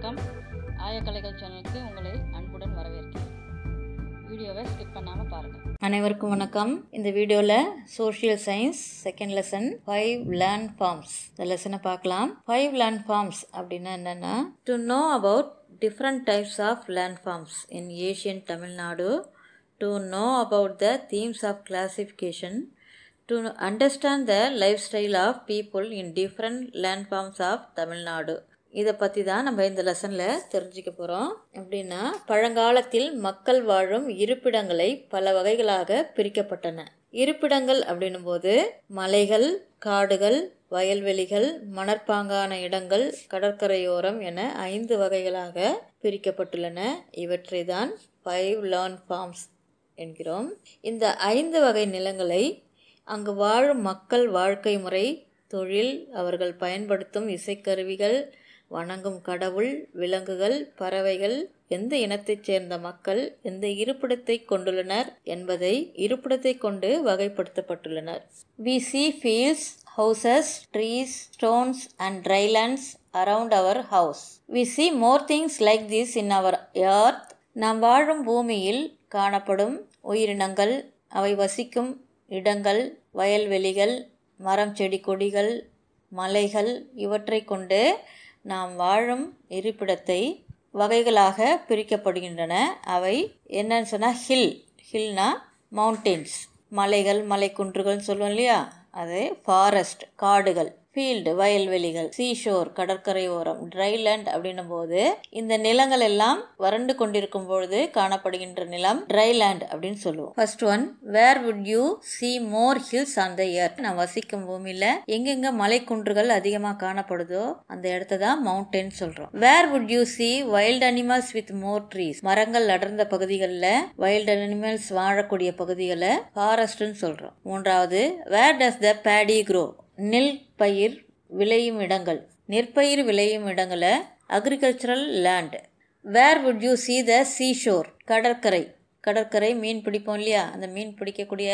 வணக்கம். ஆயக்கலைகள் சேனலுக்கு உங்களை அன்புடன் வரவேற்கிறேன். வீடியோவை ஸ்கிப் பண்ணாமல் பாருங்கள். அனைவருக்கும் வணக்கம். இந்த வீடியோவில் social science second lesson 5 Landforms இந்த லெசனை பார்க்கலாம். 5 Landforms அப்படின்னா என்னென்னா, to know about different types of landforms in Asian Tamil Nadu, to know about the themes of classification, to understand the lifestyle of people in different landforms of Tamil Nadu. இதை பற்றி தான் நம்ம இந்த லெசனில் தெரிஞ்சுக்க போகிறோம். எப்படின்னா, பழங்காலத்தில் மக்கள் வாழும் இருப்பிடங்களை பல வகைகளாக பிரிக்கப்பட்டன. இருப்பிடங்கள் அப்படின்னும் போது மலைகள், காடுகள், வயல்வெளிகள், மணற்பாங்கான இடங்கள், கடற்கரையோரம் என 5 வகைகளாக பிரிக்கப்பட்டுள்ளன. இவற்றை தான் 5 Landforms என்கிறோம். இந்த 5 வகை நிலங்களை அங்கு வாழும் மக்கள் வாழ்க்கை முறை, தொழில், அவர்கள் பயன்படுத்தும் இசைக்கருவிகள், வணங்கும் கடவுள், விலங்குகள், பறவைகள், எந்த இனத்தைச் சேர்ந்த மக்கள் எந்த இருப்பிடத்தை கொண்டுள்ளனர் என்பதை இருப்பிடத்தை கொண்டு வகைப்படுத்தப்பட்டுள்ளனர். We see fields, houses, trees, stones and dry lands around our house. We see more things like this in our earth. நாம் வாழும் பூமியில் காணப்படும் உயிரினங்கள், அவை வசிக்கும் இடங்கள், வயல்வெளிகள், மரம், செடி, கொடிகள், மலைகள், இவற்றை கொண்டு நாம் வாழும் இருப்பிடத்தை வகைகளாக பிரிக்கப்படுகின்றன. அவை என்னன்னு சொன்னால், ஹில்னா மவுண்டெயின்ஸ், மலைகள், மலைக்குன்றுகள் சொல்லுவோம் இல்லையா, அது ஃபாரஸ்ட், காடுகள், ஃபீல்டு, வயல்வெளிகள், சீஷோர், கடற்கரையோரம், ட்ரைலேண்ட் அப்படின்னும் போது இந்த நிலங்கள் எல்லாம் வறண்டு கொண்டிருக்கும் பொழுது காணப்படுகின்ற நிலம் ட்ரைலேண்ட் அப்படின்னு சொல்லுவோம். First one, where would you see more hills on the earth? நான் வசிக்கும் பூமியில எங்கெங்க மலைக்குன்றுகள் அதிகமாக காணப்படுதோ அந்த இடத்த தான் மவுண்டன் சொல்றோம். Where would you see wild animals with more trees? மரங்கள் அடர்ந்த பகுதிகளில் வைல்ட் அனிமல்ஸ் வாழக்கூடிய பகுதிகளை ஃபாரஸ்ட்னு சொல்றோம். மூன்றாவது, வேர் டஸ் த paddy grow? நெல் பயிர் விளையும் இடங்கள், நெற்பயிர் விளையும் இடங்களை agricultural land. Where would you see the seashore? கடற்கரை மீன் பிடிப்போம் இல்லையா, அந்த மீன் பிடிக்கக்கூடிய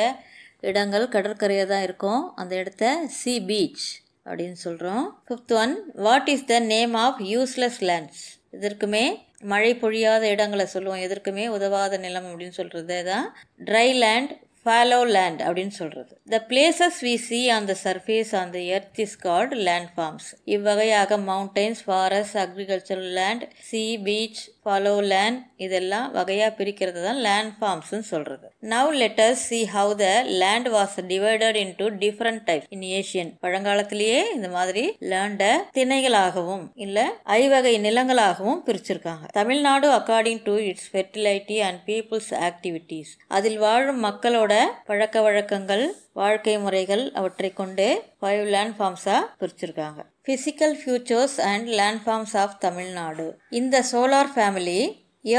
இடங்கள் கடற்கரையாக தான் இருக்கும். அந்த இடத்த சி பீச் அப்படின்னு சொல்கிறோம். Fifth one, what is the name of useless lands? இதற்குமே மழை பொழியாத இடங்களை சொல்லுவோம், எதற்குமே உதவாத நிலம் அப்படின்னு சொல்கிறது தான் ட்ரை லேண்ட், fallow land அப்படின்னு சொல்கிறது. The places we see on the surface on the earth is called landforms. இவ்வகையாக mountains, forests, agricultural land, sea, beach, fallow land இதெல்லாம் வகையாக பிரிக்கிறது தான் landformsனு சொல்கிறது. Now let us see how the land was divided into different types in Asian. பழங்காலத்திலேயே இந்த மாதிரி லேண்டை திணைகளாகவும் இல்ல ஐவகை நிலங்களாகவும் பிரிச்சிருக்காங்க. Tamil Nadu according to its fertility and people's activities. அதில் வாழும் மக்களோட பழக்க வழக்கங்கள், வாழ்க்கை முறைகள், அவற்றை கொண்டு 5 Landforms-ஆ பிரிச்சிருக்காங்க. Physical features and landforms of Tamil Nadu. In the solar family,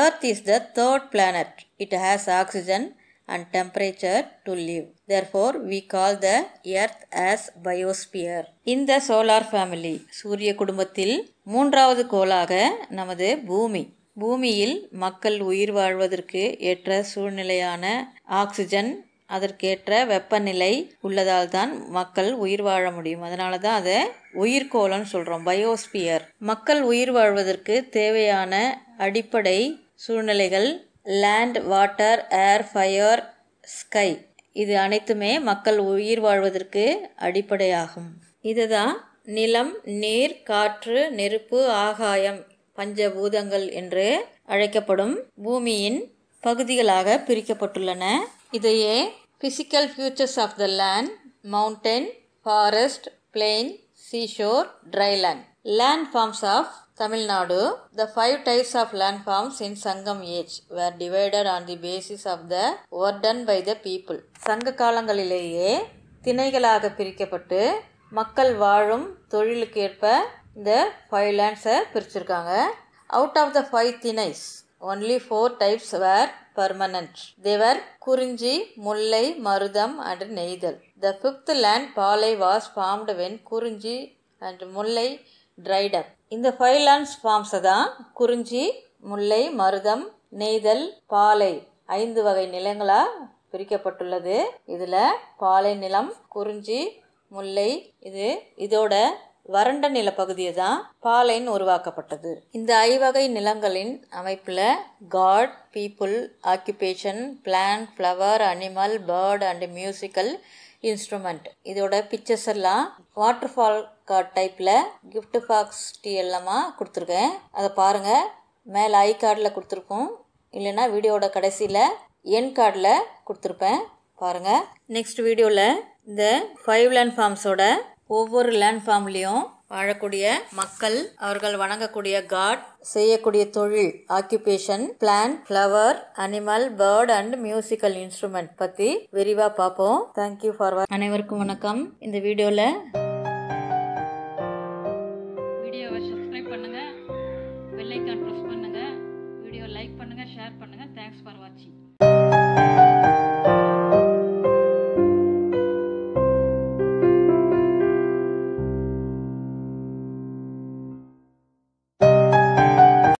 Earth is the 3rd planet. It has oxygen and temperature to live. Therefore, we call the Earth as biosphere. In the solar family, சூரிய குடும்பத்தில் 3வது கோளாக நமது பூமியில் மக்கள் உயிர் வாழ்வதற்கு ஏற்ற சூழ்நிலையான oxygen, அதற்கேற்ற வெப்பநிலை உள்ளதால் தான் மக்கள் உயிர் வாழ முடியும். அதனால தான் அதை உயிர்கோளம்னு சொல்கிறோம், பயோஸ்பியர். மக்கள் உயிர் வாழ்வதற்கு தேவையான அடிப்படை சூழ்நிலைகள் லேண்ட், வாட்டர், ஏர், ஃபயர், ஸ்கை, இது அனைத்துமே மக்கள் உயிர் வாழ்வதற்கு அடிப்படையாகும். இதுதான் நிலம், நீர், காற்று, நெருப்பு, ஆகாயம், பஞ்சபூதங்கள் என்று அழைக்கப்படும் பூமியின் பகுதிகளாக பிரிக்கப்பட்டுள்ளன. இதையே physical features of the land, mountain, forest, plain, seashore, dryland. Landforms of Tamil Nadu. The 5 types of landforms in Sangam age were divided on the basis of the work done by the people. சங்க காலங்களிலேயே திணைகளாக பிரிக்கப்பட்டு மக்கள் வாழும் தொழிலுக்கு ஏற்ப இந்த 5 lands பிரிச்சிருக்காங்க. Out of the 5 திணைஸ், only 4 types were permanent. They were குறிஞ்சி, முல்லை, மருதம் and நெய்தல். The 5th land, பாலை, was formed when குறிஞ்சி and முல்லை dried up. இந்த 5 Landforms தான் குறிஞ்சி, முல்லை, மருதம், நெய்தல், பாலை 5 வகை நிலங்களா பிரிக்கப்பட்டுள்ளது. இதில் பாலை நிலம், குறிஞ்சி, முல்லை இதோட வறண்ட நிலப்பகுதியை தான் பாலைன் உருவாக்கப்பட்டது. இந்த ஐவகை நிலங்களின் அமைப்பில் god, people, occupation, plant, flower, animal, bird and musical instrument. இதோட பிக்சர்ஸ் எல்லாம் வாட்டர் ஃபால் கார்ட் டைப்பில் கிஃப்ட் பாக்ஸ் எல்லாமா கொடுத்துருக்கேன். அதை பாருங்கள். மேலே ஐ கார்டில் கொடுத்துருக்கோம், இல்லைன்னா வீடியோட கடைசியில் என் கார்டில் கொடுத்துருப்பேன், பாருங்கள். நெக்ஸ்ட் வீடியோவில் இந்த 5 லேண்ட்ஃபார்ம்ஸோட ஒவ்வொரு லேண்ட்ஃபார்ம்லேயும் வாழக்கூடிய மக்கள், அவர்கள் வணங்கக்கூடிய காட், செய்யக்கூடிய தொழில் occupation, plant, flower, animal, bird and musical instrument பற்றி விரிவாக பார்ப்போம். தேங்க்யூ ஃபார் அனைவருக்கும் வணக்கம். இந்த வீடியோவை சப்ஸ்கிரைப் பண்ணுங்கள், பெல் ஐக்கான் ப்ரெஸ் பண்ணுங்கள், வீடியோ லைக் பண்ணுங்கள், ஷேர் பண்ணுங்கள். தேங்க்ஸ் ஃபார் வாட்சிங்.